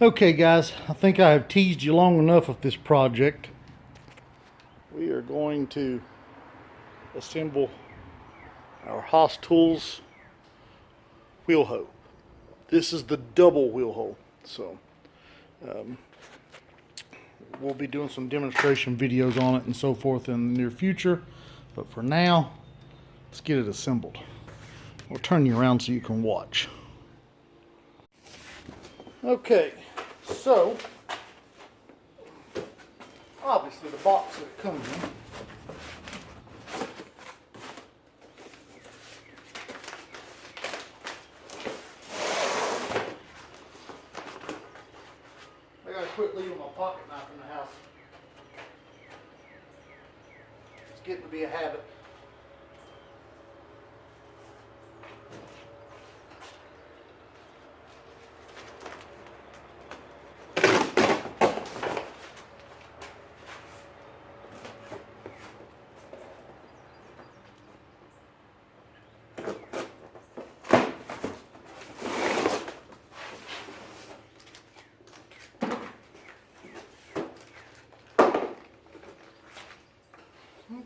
Okay guys, I think I have teased you long enough of this project. We are going to assemble our Haas Tools wheel hoe. This is the double wheel hoe, so we'll be doing some demonstration videos on it and so forth in the near future, but for now, let's get it assembled. I'll turn you around so you can watch. Okay, so obviously the box that it comes in. I gotta quit leaving my pocket knife in the house. It's getting to be a habit.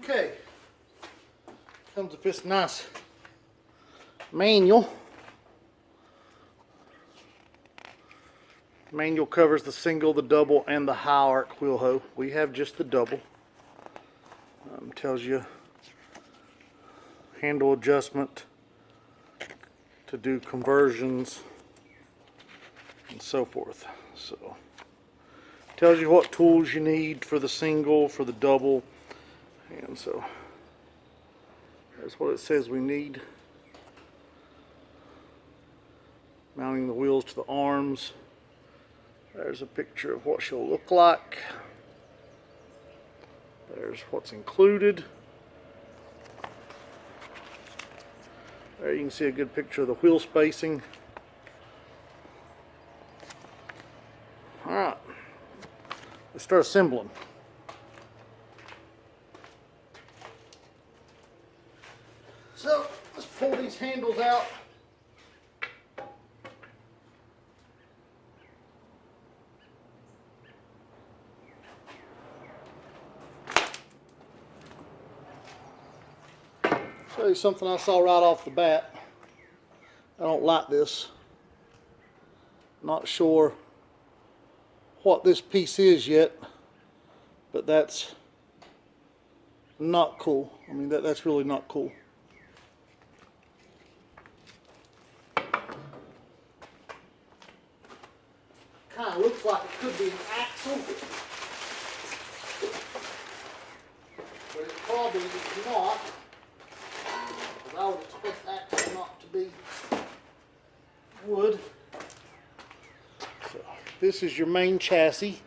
Okay, comes with this nice manual. Manual covers the single, the double, and the high arc wheel hoe. We have just the double. Tells you handle adjustment to do conversions and so forth. So tells you what tools you need for the single, for the double, and so that's what it says we need. Mounting the wheels to the arms. There's a picture of what she'll look like. There's what's included. There you can see a good picture of the wheel spacing. Alright, let's start assembling. So, let's pull these handles out. Show you something I saw right off the bat. I don't like this. Not sure what this piece is yet, but that's not cool. I mean, that's really not cool. Kind of looks like it could be an axle, but it probably is not. I would expect axle not to be wood. So this is your main chassis.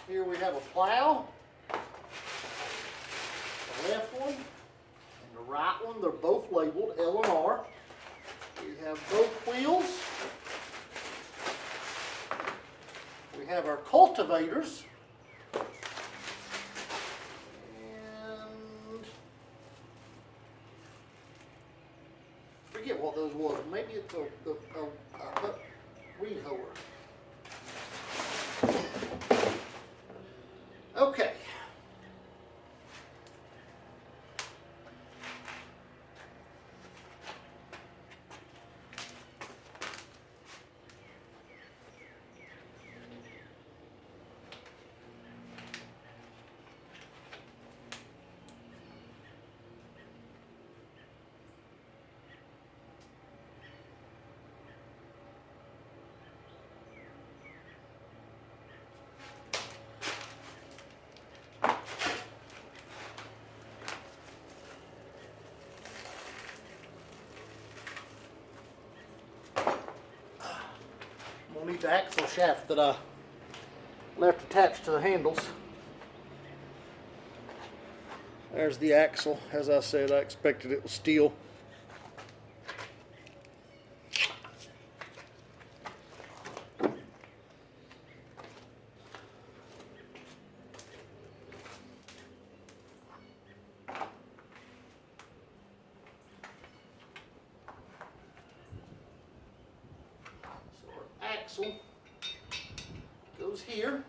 Here we have a plow, the left one, the right one. They're both labeled L and R. We have both wheels. We have our cultivators. And forget what those was. Maybe it's a weed hoe. Okay. We'll need the axle shaft that I left attached to the handles. There's the axle. As I said, I expected it was steel. axle goes here.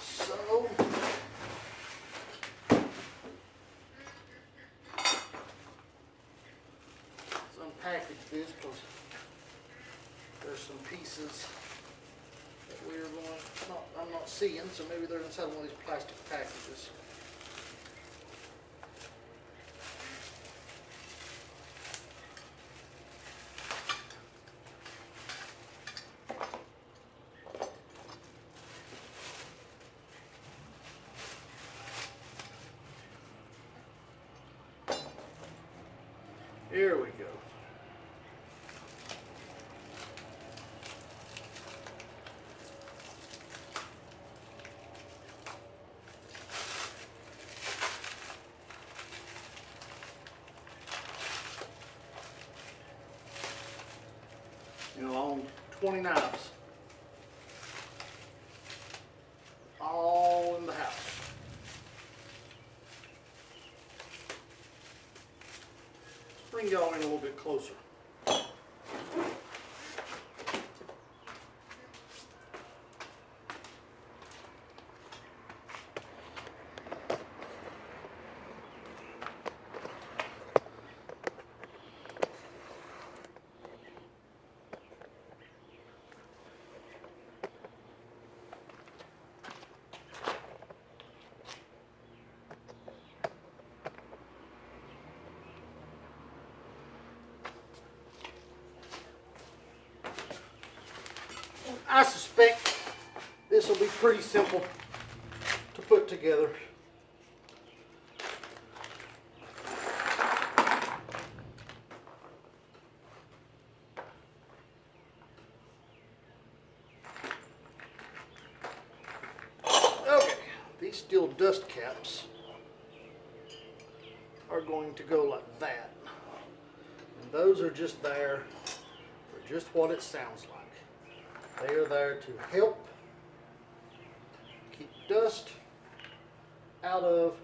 So let's unpackage this because there's some pieces that I'm not seeing, so maybe they're inside one of these plastic packages. Here we go. You know, on 20 knives. All in the house. Let's bring y'all in a little bit closer. I suspect this will be pretty simple to put together. Okay, these steel dust caps are going to go like that. And those are just there for just what it sounds like. They are there to help keep dust out of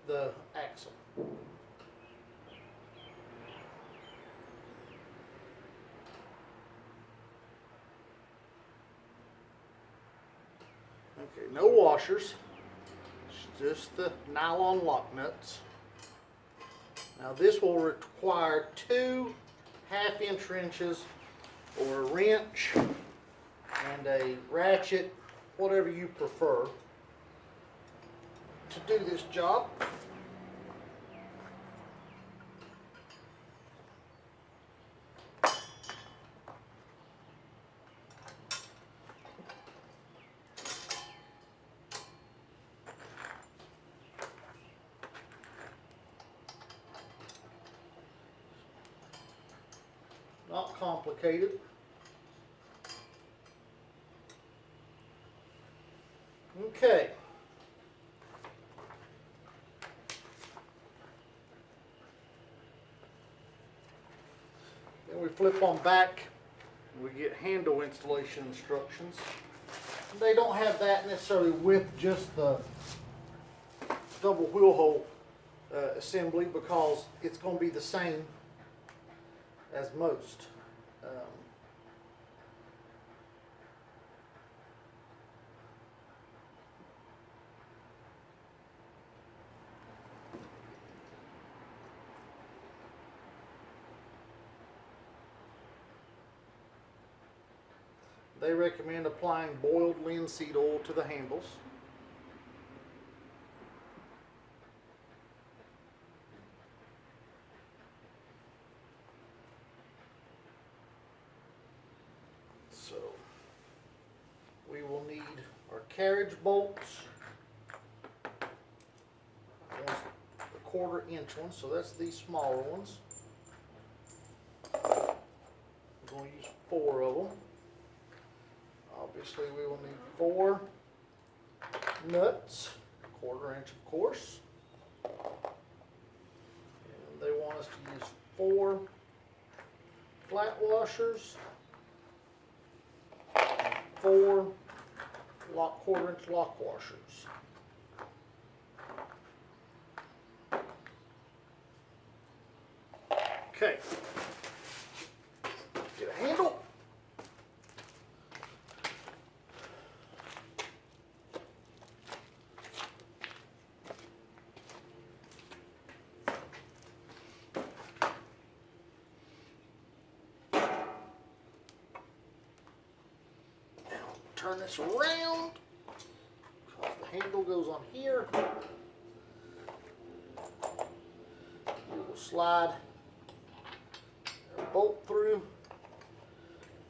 the axle. Okay, no washers, it's just the nylon lock nuts. Now this will require 2 1/2-inch wrenches or a wrench and a ratchet, whatever you prefer, to do this job. Not complicated. Okay. Then we flip on back and we get handle installation instructions. They don't have that necessarily with just the double wheel hole assembly because it's going to be the same as most. They recommend applying boiled linseed oil to the handles. So we will need our carriage bolts, the 1/4-inch ones, so that's these smaller ones. We're going to use 4 of them. Obviously we will need 4. nuts, 1/4 inch of course. And they want us to use 4 flat washers, 4 1/4 inch lock washers. Okay, get a handle. Turn this around because the handle goes on here. You will slide a bolt through.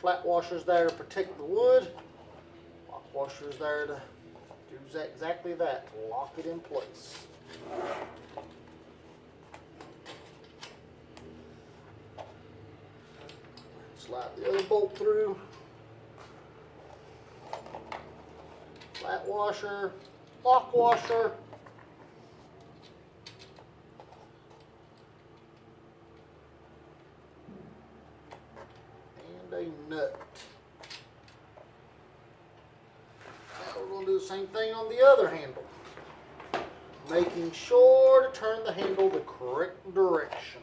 Flat washers there to protect the wood. Lock washers there to do exactly that, to lock it in place. Slide the other bolt through. Flat washer, lock washer, and a nut. Now we're going to do the same thing on the other handle, making sure to turn the handle the correct direction.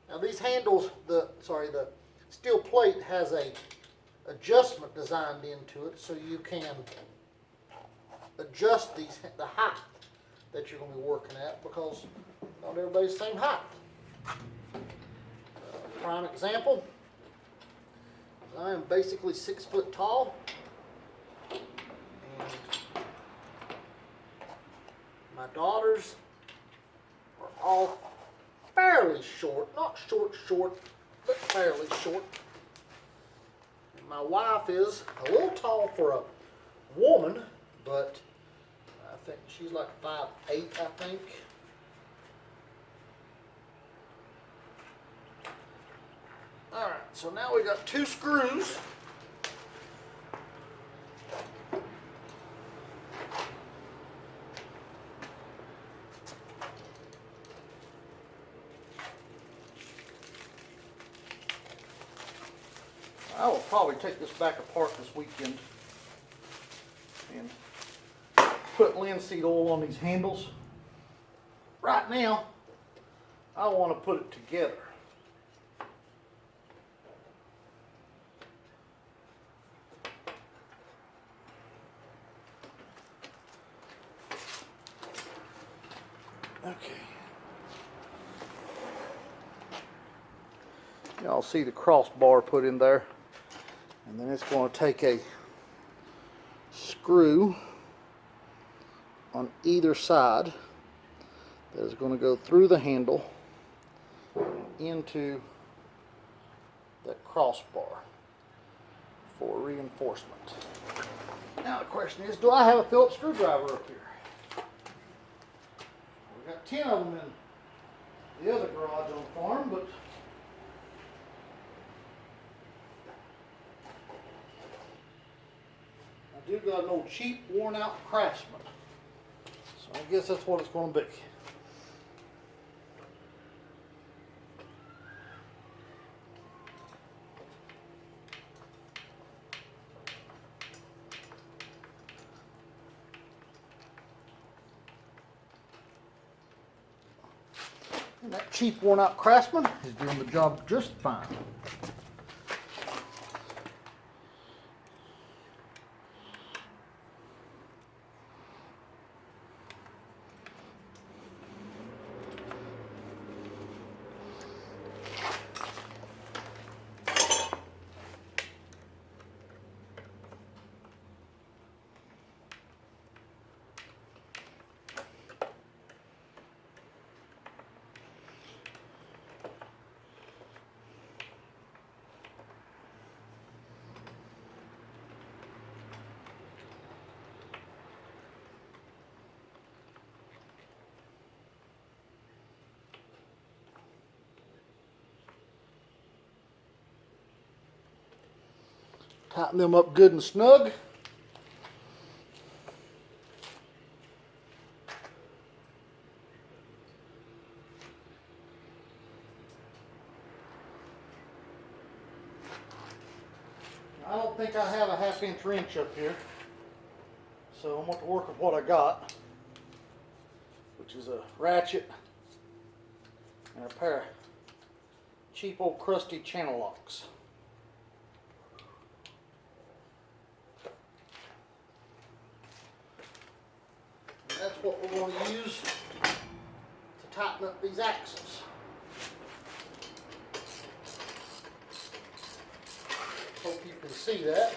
Now these handles, the steel plate has a adjustment designed into it, so you can adjust the height that you're going to be working at, because not everybody's the same height. Prime example, I am basically 6 foot tall, and my daughters are all fairly short, not short, but fairly short. And my wife is a little tall for a woman, but I think she's like 5'8", I think. Alright, so now we got 2 screws. I will probably take this back apart this weekend and put linseed oil on these handles. Right now, I want to put it together. Okay. Y'all see the crossbar put in there. And then it's going to take a screw on either side that is going to go through the handle into that crossbar for reinforcement. Now the question is, do I have a Phillips screwdriver up here? We've got 10 of them in the other garage on the farm, but I do got an old cheap, worn out Craftsman. So I guess that's what it's going to be. And that cheap, worn out Craftsman is doing the job just fine. Tighten them up good and snug. I don't think I have a 1/2 inch wrench up here, so I'm going to work with what I got, which is a ratchet and a pair of cheap old crusty channel locks. And that's what we're going to use to tighten up these axles. Hope you can see that.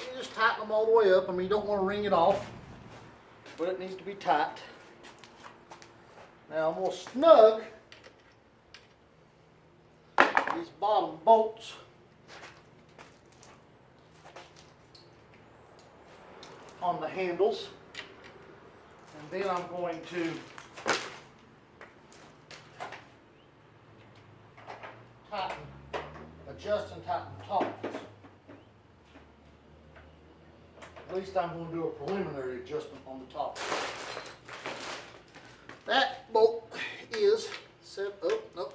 You just tighten them all the way up. I mean, you don't want to wring it off, but it needs to be tight. Now I'm going to snug these bottom bolts on the handles, and then I'm going to adjust and tighten the tops. At least I'm going to do a preliminary adjustment on the top. That bolt is set up. No,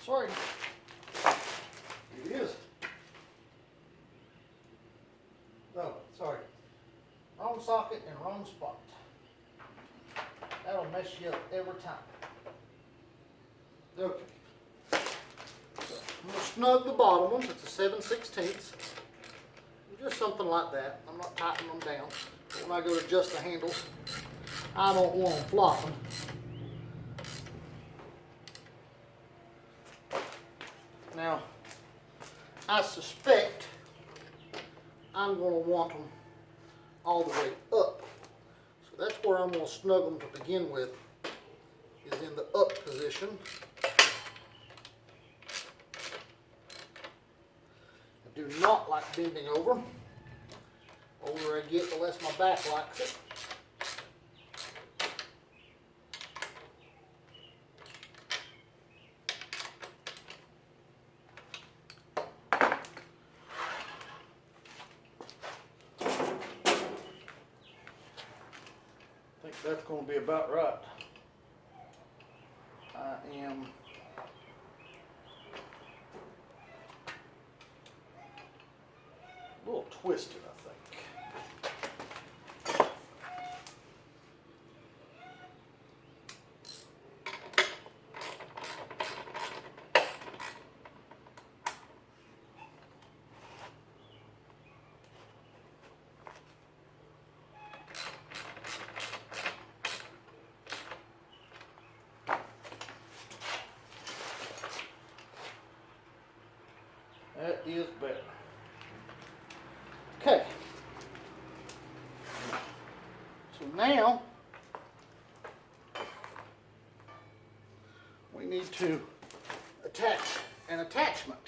sorry. It is. No, sorry. Wrong socket and wrong spot. That'll mess you up every time. Okay. So I'm going to snug the bottom ones. It's a 7/16. Just something like that. I'm not tightening them down. But when I go to adjust the handles, I don't want them flopping. Now, I suspect I'm going to want them all the way up. So that's where I'm going to snug them to begin with, is in the up position. I do not like bending over. The older I get, the less my back likes it. That's going to be about right. I am a little twisted, I think. That is better. Okay. So now we need to attach an attachment.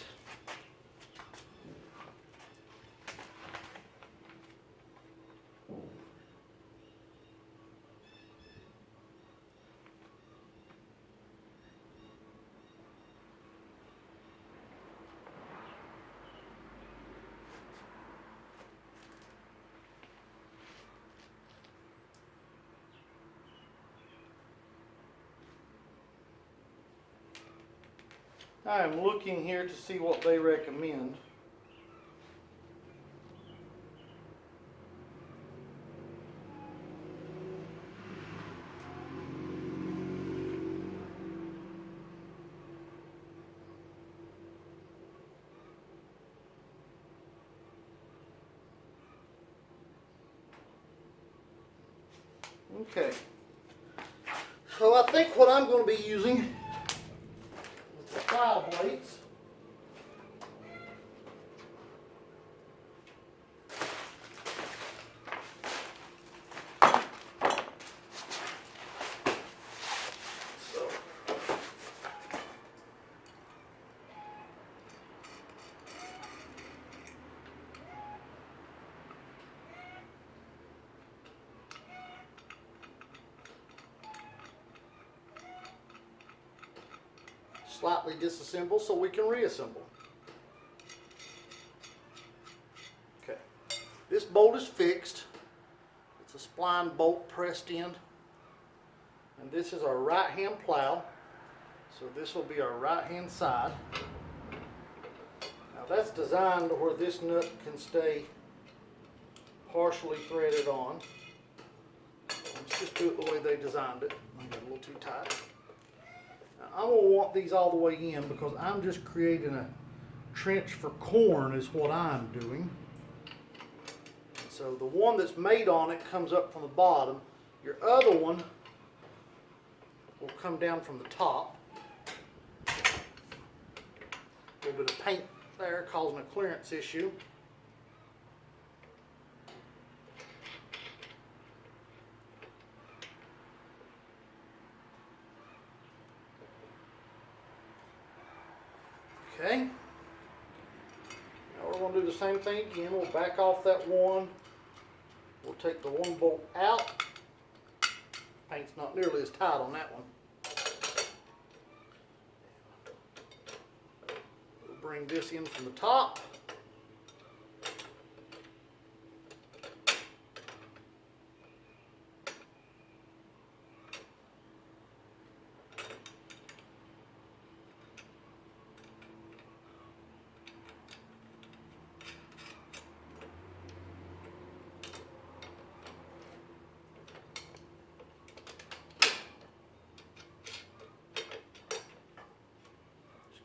I am looking here to see what they recommend. Okay. So I think what I'm going to be using file blades. So slightly disassemble so we can reassemble. Okay, this bolt is fixed. It's a spline bolt pressed in. And this is our right hand plow. So this will be our right hand side. Now that's designed to where this nut can stay partially threaded on. Let's just do it the way they designed it. I got a little too tight. Now, I'm going to want these all the way in because I'm just creating a trench for corn is what I'm doing. So the one that's made on it comes up from the bottom. Your other one will come down from the top. A little bit of paint there causing a clearance issue. Okay, now we're going to do the same thing again. We'll back off that one. We'll take the one bolt out. Paint's not nearly as tight on that one. We'll bring this in from the top.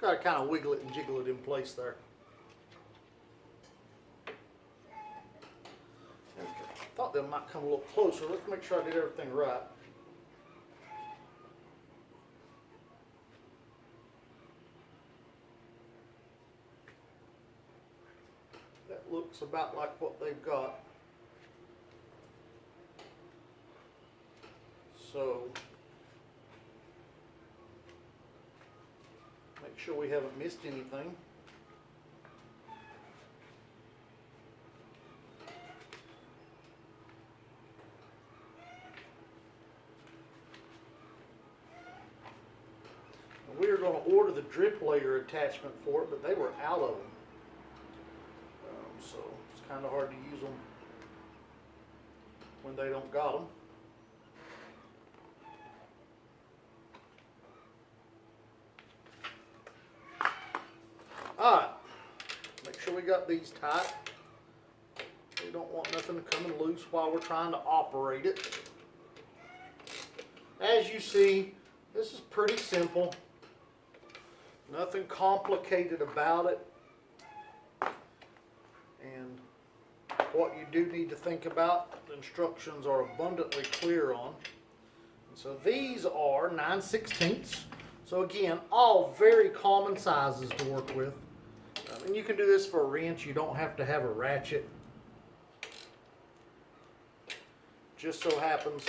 Got to kind of wiggle it and jiggle it in place there. Okay. Thought they might come a little closer. Let's make sure I did everything right. That looks about like what they've got. So make sure we haven't missed anything. We were going to order the drip layer attachment for it, but they were out of them. So it's kind of hard to use them when they don't got them. Alright, make sure we got these tight. We don't want nothing coming loose while we're trying to operate it. As you see, this is pretty simple. Nothing complicated about it. And what you do need to think about, the instructions are abundantly clear on. And so these are 9/16. So again, all very common sizes to work with. And you can do this for a wrench. You don't have to have a ratchet. Just so happens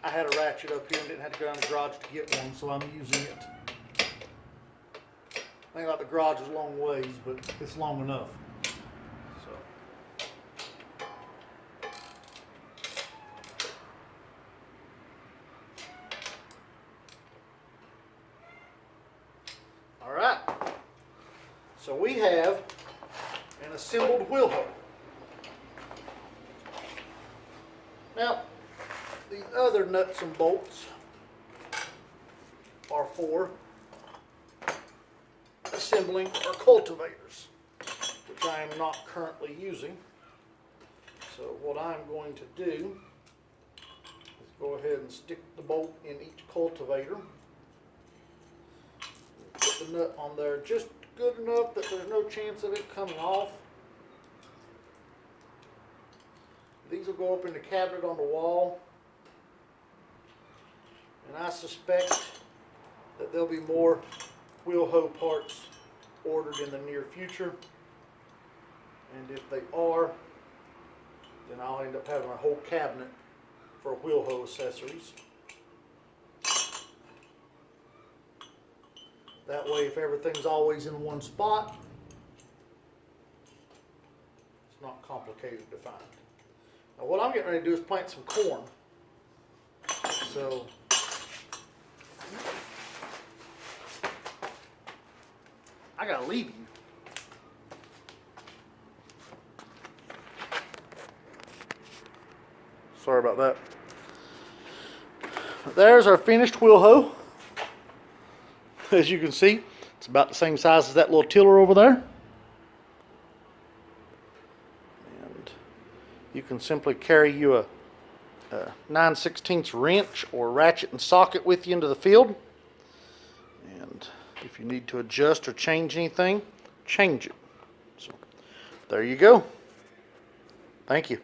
I had a ratchet up here and didn't have to go down to the garage to get one, so I'm using it. I think like the garage is a long ways, but it's long enough. So. All right. So we have an assembled wheel hub. Now, the other nuts and bolts are for assembling our cultivators, which I am not currently using. So what I'm going to do is go ahead and stick the bolt in each cultivator. Put the nut on there just good enough that there's no chance of it coming off. These will go up in the cabinet on the wall, and I suspect that there'll be more wheel hoe parts ordered in the near future, and if they are, then I'll end up having a whole cabinet for wheel hoe accessories. That way, if everything's always in one spot, it's not complicated to find. Now what I'm getting ready to do is plant some corn. So I gotta leave you. Sorry about that. There's our finished wheel hoe. As you can see, it's about the same size as that little tiller over there. And you can simply carry you a 9/16 wrench or ratchet and socket with you into the field. And if you need to adjust or change anything, change it. So there you go. Thank you.